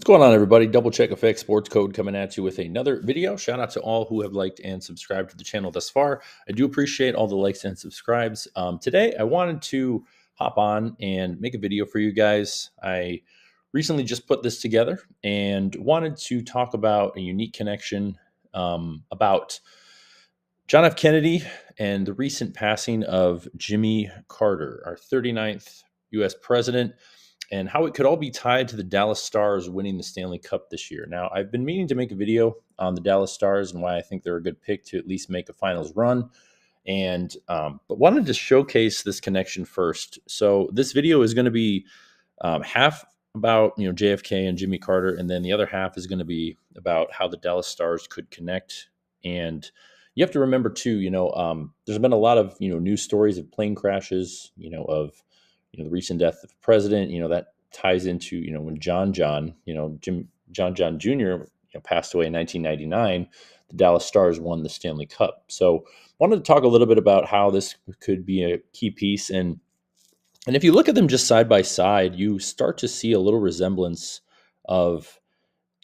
What's going on, everybody? Double Check Effects Sports Code coming at you with another video. Shout out to all who have liked and subscribed to the channel thus far. I do appreciate all the likes and subscribes. Today, I wanted to hop on and make a video for you guys. I recently just put this together and wanted to talk about a unique connection about John F. Kennedy and the recent passing of Jimmy Carter, our 39th U.S. president, and how it could all be tied to the Dallas Stars winning the Stanley Cup this year. Now, I've been meaning to make a video on the Dallas Stars and why I think they're a good pick to at least make a finals run, and but wanted to showcase this connection first. So this video is going to be half about JFK and Jimmy Carter, and then the other half is going to be about how the Dallas Stars could connect. And you have to remember too, there's been a lot of news stories of plane crashes, of the recent death of the president, that ties into, when John Jr., passed away in 1999, the Dallas Stars won the Stanley Cup. So wanted to talk a little bit about how this could be a key piece. And if you look at them just side by side, you start to see a little resemblance of,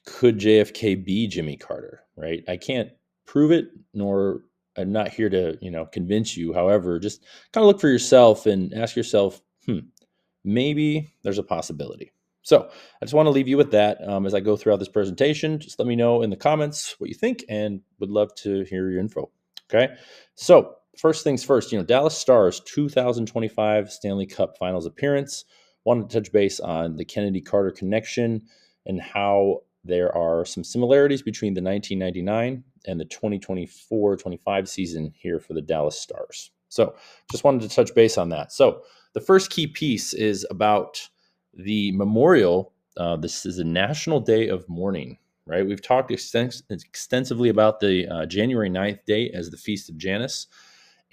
could JFK be Jimmy Carter, right? I can't prove it, nor I'm not here to, convince you. However, just kind of look for yourself and ask yourself, maybe there's a possibility. So I just want to leave you with that as I go throughout this presentation. Just let me know in the comments what you think and would love to hear your info. Okay. So first things first, Dallas Stars 2025 Stanley Cup Finals appearance. Wanted to touch base on the Kennedy-Carter connection and how there are some similarities between the 1999 and the 2024-25 season here for the Dallas Stars. So just wanted to touch base on that. So the first key piece is about the memorial. This is a National Day of Mourning, right? We've talked extensively about the January 9th day as the Feast of Janus.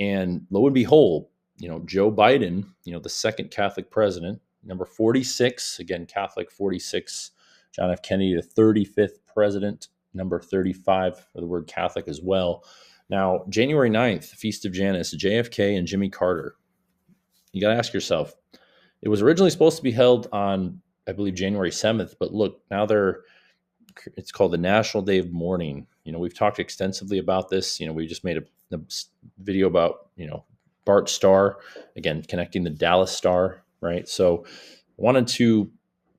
And lo and behold, Joe Biden, the second Catholic president, number 46, again, Catholic 46, John F. Kennedy, the 35th president, number 35 for the word Catholic as well. Now, January 9th, Feast of Janus, JFK and Jimmy Carter. You got to ask yourself, it was originally supposed to be held on, I believe, January 7th, but look, now it's called the National Day of Mourning. We've talked extensively about this. We just made a video about, Bart Starr, again, connecting the Dallas Star, right? So I wanted to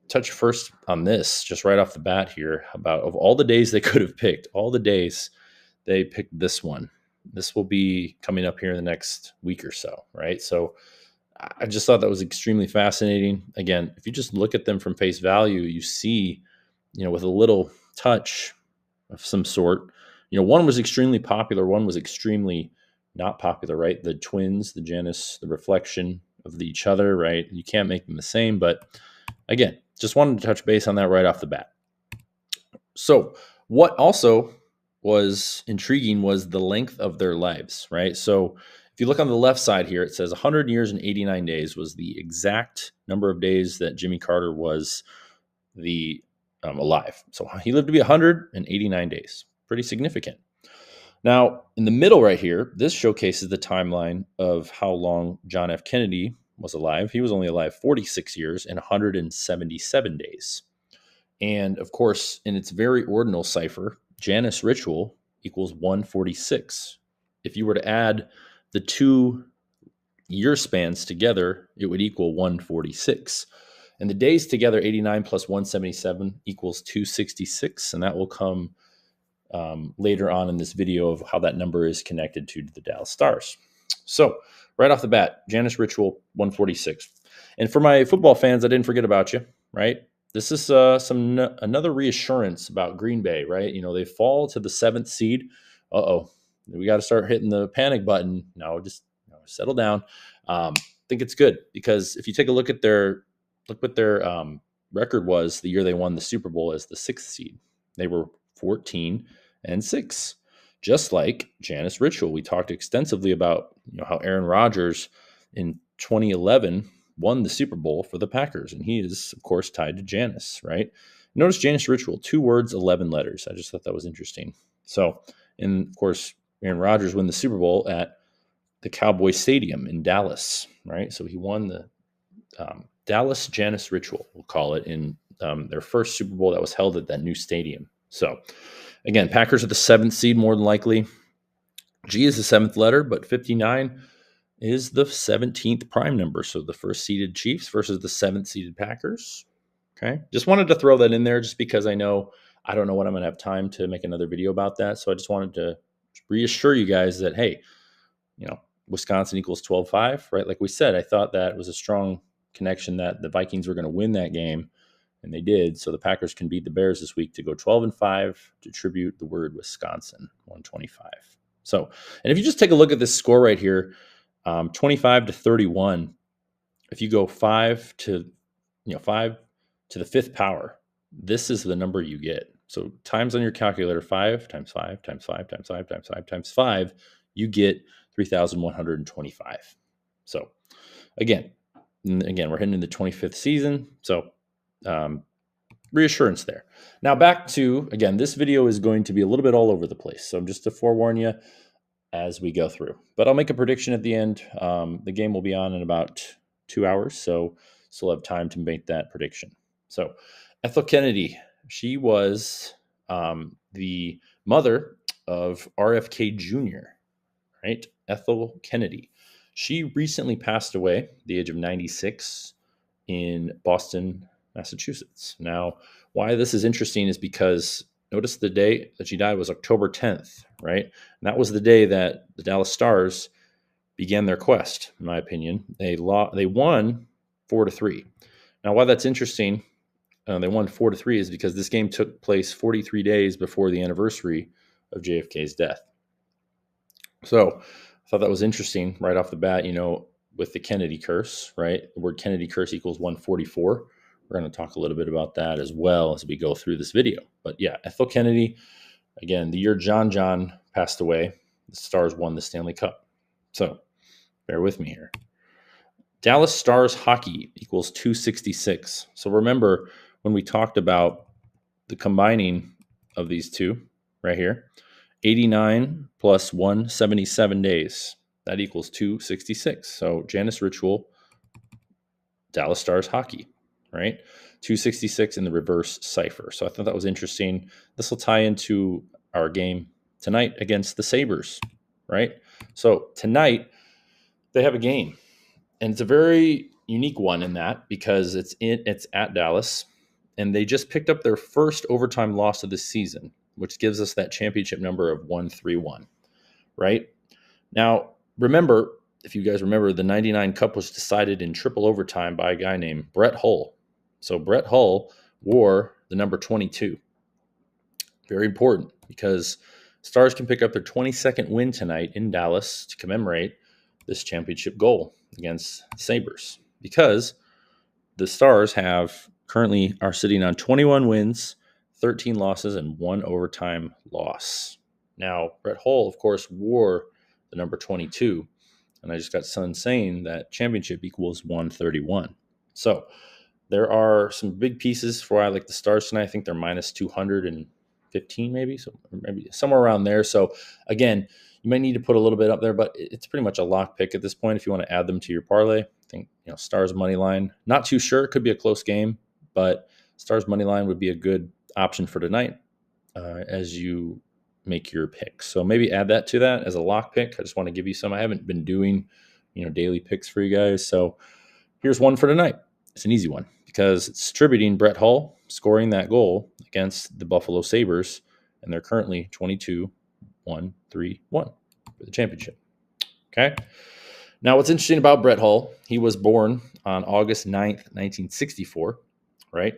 touch first on this, just right off the bat here, about of all the days they could have picked, all the days they picked this one. This will be coming up here in the next week or so, right? So I just thought that was extremely fascinating. Again, if you just look at them from face value, you see, with a little touch of some sort, one was extremely popular, one was extremely not popular, right? The twins, the Janus, the reflection of each other, right? You can't make them the same, but again, just wanted to touch base on that right off the bat. So what also was intriguing was the length of their lives, right? So if you look on the left side here, it says 100 years and 89 days was the exact number of days that Jimmy Carter was alive. So he lived to be 189 days. Pretty significant. Now, in the middle right here, this showcases the timeline of how long John F. Kennedy was alive. He was only alive 46 years and 177 days. And of course, in its very ordinal cipher, Janus ritual equals 146. If you were to add the 2 year spans together, it would equal 146. And the days together, 89 plus 177 equals 266. And that will come later on in this video of how that number is connected to the Dallas Stars. So right off the bat, Janus ritual 146. And for my football fans, I didn't forget about you, right? This is another reassurance about Green Bay, right? They fall to the 7th seed. We got to start hitting the panic button. No, just settle down. I think it's good because if you take a look what their record was the year they won the Super Bowl as the 6th seed. They were 14-6, just like Janus ritual. We talked extensively about how Aaron Rodgers in 2011 won the Super Bowl for the Packers, and he is, of course, tied to Janus, right? Notice Janus ritual, 2 words, 11 letters. I just thought that was interesting. So, and of course, Aaron Rodgers won the Super Bowl at the Cowboy Stadium in Dallas, right? So he won the Dallas Janus ritual, we'll call it, in their first Super Bowl that was held at that new stadium. So, again, Packers are the 7th seed more than likely. G is the 7th letter, but 59 is the 17th prime number. So the first seeded Chiefs versus the 7th seeded Packers. Okay. Just wanted to throw that in there just because I don't know when I'm going to have time to make another video about that. So I just wanted to reassure you guys that, hey, Wisconsin equals 12-5, right? Like we said, I thought that was a strong connection that the Vikings were going to win that game, and they did. So the Packers can beat the Bears this week to go 12-5 to tribute the word Wisconsin, 125. So, and if you just take a look at this score right here, 25-31, if you go 5 to the 5th power, this is the number you get. So times on your calculator, 5 times 5 times 5 times 5 times 5 times 5, you get 3,125. So again, we're heading into the 25th season. So reassurance there. Now back to, again, this video is going to be a little bit all over the place. So just to forewarn you as we go through. But I'll make a prediction at the end. The game will be on in about 2 hours, so still have time to make that prediction. So Ethel Kennedy, she was the mother of RFK Jr., right? Ethel Kennedy. She recently passed away at the age of 96 in Boston, Massachusetts. Now, why this is interesting is because notice the day that she died was October 10th, right? And that was the day that the Dallas Stars began their quest, in my opinion. They won 4-3. Now, why that's interesting, they won 4-3 is because this game took place 43 days before the anniversary of JFK's death. So I thought that was interesting right off the bat, with the Kennedy curse, right? The word Kennedy curse equals 144. We're going to talk a little bit about that as well as we go through this video. But yeah, Ethel Kennedy, again, the year John passed away, the Stars won the Stanley Cup. So bear with me here. Dallas Stars hockey equals 266. So remember when we talked about the combining of these two right here, 89 plus 177 days, that equals 266. So Janus ritual, Dallas Stars hockey, right? 266 in the reverse cipher. So I thought that was interesting. This will tie into our game tonight against the Sabres, right? So tonight they have a game, and it's a very unique one in that because it's at Dallas, and they just picked up their first overtime loss of the season, which gives us that championship number of 131, right? Now, remember, if you guys remember, the 99 Cup was decided in triple overtime by a guy named Brett Hull. So Brett Hull wore the number 22. Very important because Stars can pick up their 22nd win tonight in Dallas to commemorate this championship goal against Sabres, because the Stars currently are sitting on 21 wins, 13 losses, and 1 overtime loss. Now, Brett Hull, of course, wore the number 22, and I just got done saying that championship equals 131. So there are some big pieces for I like the Stars tonight. I think they're minus 215 maybe, so maybe somewhere around there. So again, you might need to put a little bit up there, but it's pretty much a lock pick at this point if you want to add them to your parlay. I think Stars money line. Not too sure. It could be a close game, but Stars money line would be a good option for tonight as you make your picks. So maybe add that to that as a lock pick. I just want to give you some. I haven't been doing daily picks for you guys. So here's one for tonight. It's an easy one because it's attributing Brett Hull scoring that goal against the Buffalo Sabres, and they're currently 22-1-3-1 for the championship. Okay. Now, what's interesting about Brett Hull, he was born on August 9th, 1964, right?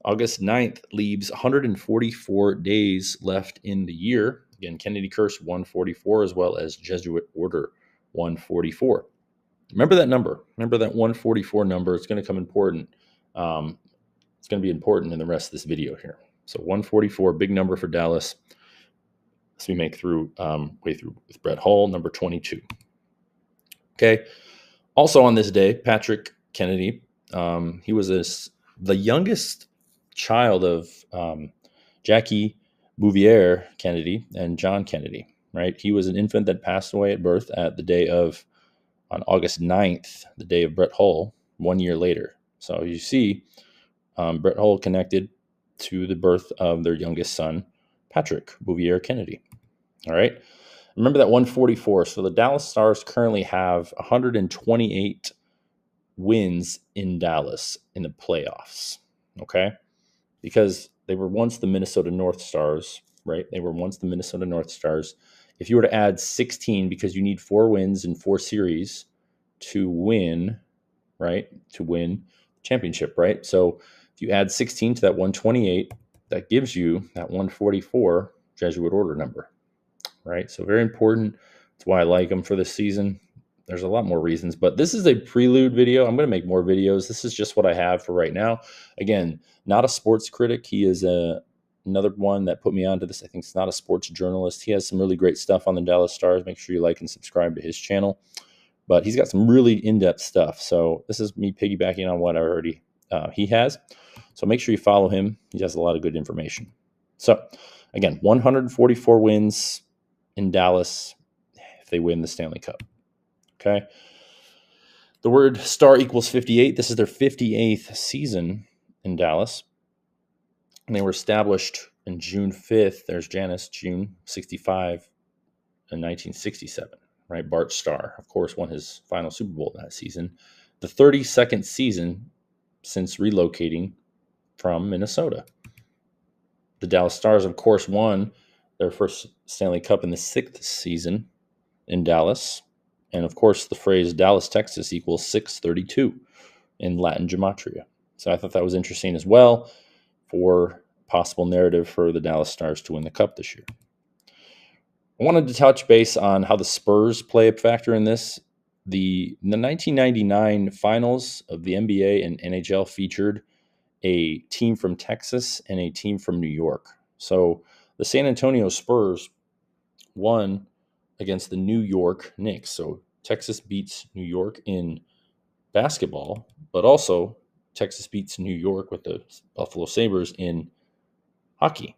August 9th leaves 144 days left in the year. Again, Kennedy Curse 144 as well as Jesuit Order 144. Remember that number. Remember that 144 number. It's going to come important. It's going to be important in the rest of this video here. So 144, big number for Dallas. As we make way through with Brett Hull, number 22. Okay. Also on this day, Patrick Kennedy, he was the youngest child of Jackie Bouvier Kennedy and John Kennedy, right? He was an infant that passed away at birth on August 9th, the day of Brett Hull, 1 year later. So you see, Brett Hull connected to the birth of their youngest son, Patrick Bouvier Kennedy. All right. Remember that 144. So the Dallas Stars currently have 128 wins in Dallas in the playoffs. Okay. Because they were once the Minnesota North Stars, right? They were once the Minnesota North Stars. If you were to add 16, because you need 4 wins in 4 series to win, right? To win championship, right? So if you add 16 to that 128, that gives you that 144 Jesuit order number, right? So very important. That's why I like them for this season. There's a lot more reasons, but this is a prelude video. I'm going to make more videos. This is just what I have for right now. Again, not a sports critic. He is another one that put me onto this. I think it's not a sports journalist. He has some really great stuff on the Dallas Stars. Make sure you like and subscribe to his channel. But he's got some really in-depth stuff. So this is me piggybacking on what I already he has. So make sure you follow him. He has a lot of good information. So again, 144 wins in Dallas if they win the Stanley Cup. Okay. The word star equals 58. This is their 58th season in Dallas. And they were established in June 5th. There's Janus, June 65 in 1967, right? Bart Starr, of course, won his final Super Bowl that season. The 32nd season since relocating from Minnesota. The Dallas Stars, of course, won their first Stanley Cup in the 6th season in Dallas. And, of course, the phrase Dallas, Texas equals 632 in Latin gematria. So I thought that was interesting as well for possible narrative for the Dallas Stars to win the Cup this year. I wanted to touch base on how the Spurs play a factor in this. The 1999 finals of the NBA and NHL featured a team from Texas and a team from New York. So the San Antonio Spurs won against the New York Knicks. So Texas beats New York in basketball, but also Texas beats New York with the Buffalo Sabres in hockey,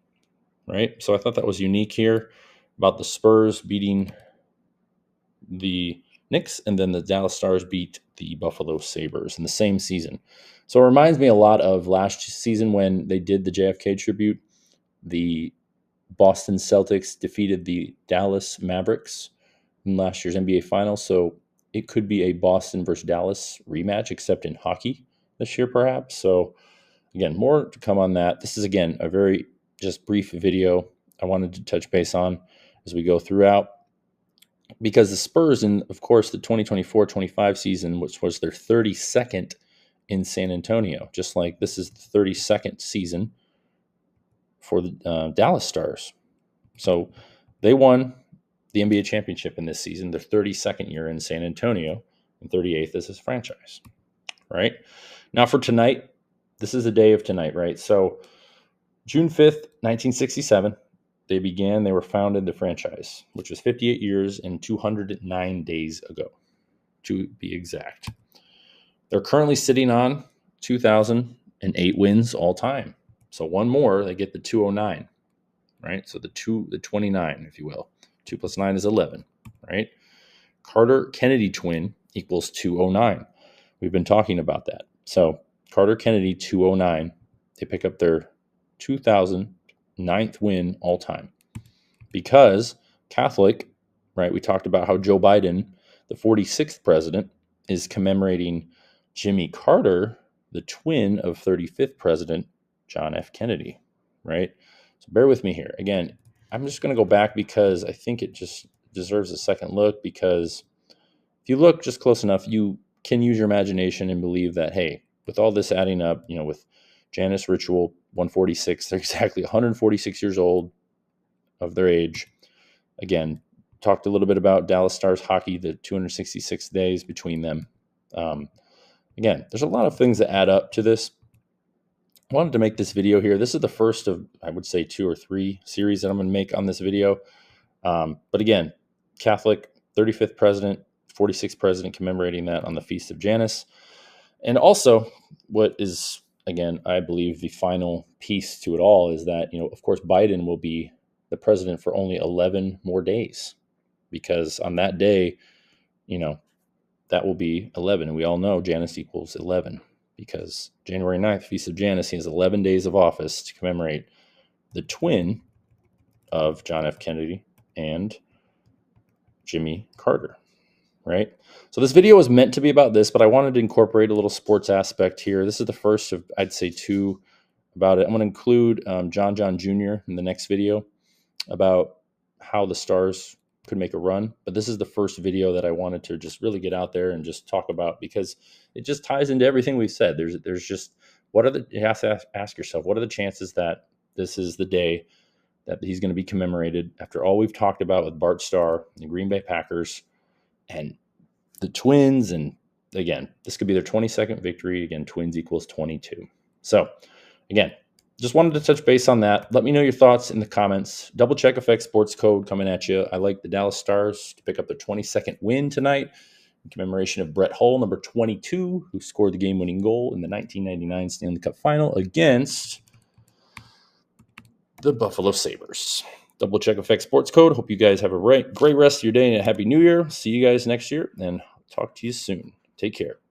right? So I thought that was unique here about the Spurs beating the Knicks, and then the Dallas Stars beat the Buffalo Sabres in the same season. So it reminds me a lot of last season when they did the JFK tribute. The Boston Celtics defeated the Dallas Mavericks in last year's NBA Finals. So it could be a Boston versus Dallas rematch, except in hockey this year, perhaps. So again, more to come on that. This is, again, a very just brief video I wanted to touch base on as we go throughout. Because the Spurs, in, of course, the 2024-25 season, which was their 32nd in San Antonio, just like this is the 32nd season for the Dallas Stars. So they won the NBA championship in this season, their 32nd year in San Antonio, and 38th as his franchise, right? Now for tonight, this is the day of tonight, right? So June 5th, 1967, they were founded, the franchise, which was 58 years and 209 days ago, to be exact. They're currently sitting on 2,008 wins all time. So one more, they get the 209, right? So the 29, if you will. 2 plus 9 is 11, right? Carter Kennedy twin equals 209. We've been talking about that. So Carter Kennedy 209, they pick up their 2009th win all time. Because Catholic, right? We talked about how Joe Biden, the 46th president, is commemorating Jimmy Carter, the twin of 35th president John F. Kennedy, right? So bear with me here. Again, I'm just going to go back because I think it just deserves a second look, because if you look just close enough, you can use your imagination and believe that, hey, with all this adding up, with Janus ritual 146, they're exactly 146 years old of their age. Again, talked a little bit about Dallas Stars hockey, the 266 days between them. Again, there's a lot of things that add up to this. I wanted to make this video here. This is the first of, I would say, 2 or 3 series that I'm going to make on this video. But again, Catholic, 35th president, 46th president, commemorating that on the Feast of Janus. And also, what is, again, I believe the final piece to it all is that, of course, Biden will be the president for only 11 more days, because on that day, that will be 11. And we all know Janus equals 11. because January 9th, Feast of Janus, he has 11 days of office to commemorate the twin of John F. Kennedy and Jimmy Carter, right? So this video was meant to be about this, but I wanted to incorporate a little sports aspect here. This is the first of, I'd say, two about it. I'm going to include John Jr. in the next video about how the Stars could make a run. But this is the first video that I wanted to just really get out there and just talk about, because it just ties into everything we've said. There's just, you have to ask yourself, what are the chances that this is the day that he's going to be commemorated after all we've talked about with Bart Starr, the Green Bay Packers, and the Twins? And again, this could be their 22nd victory. Again, Twins equals 22. So again, just wanted to touch base on that. Let me know your thoughts in the comments. Double check FX Sports Code coming at you. I like the Dallas Stars to pick up their 22nd win tonight in commemoration of Brett Hull, number 22, who scored the game-winning goal in the 1999 Stanley Cup Final against the Buffalo Sabres. Double check FX Sports Code. Hope you guys have a great rest of your day and a Happy New Year. See you guys next year, and talk to you soon. Take care.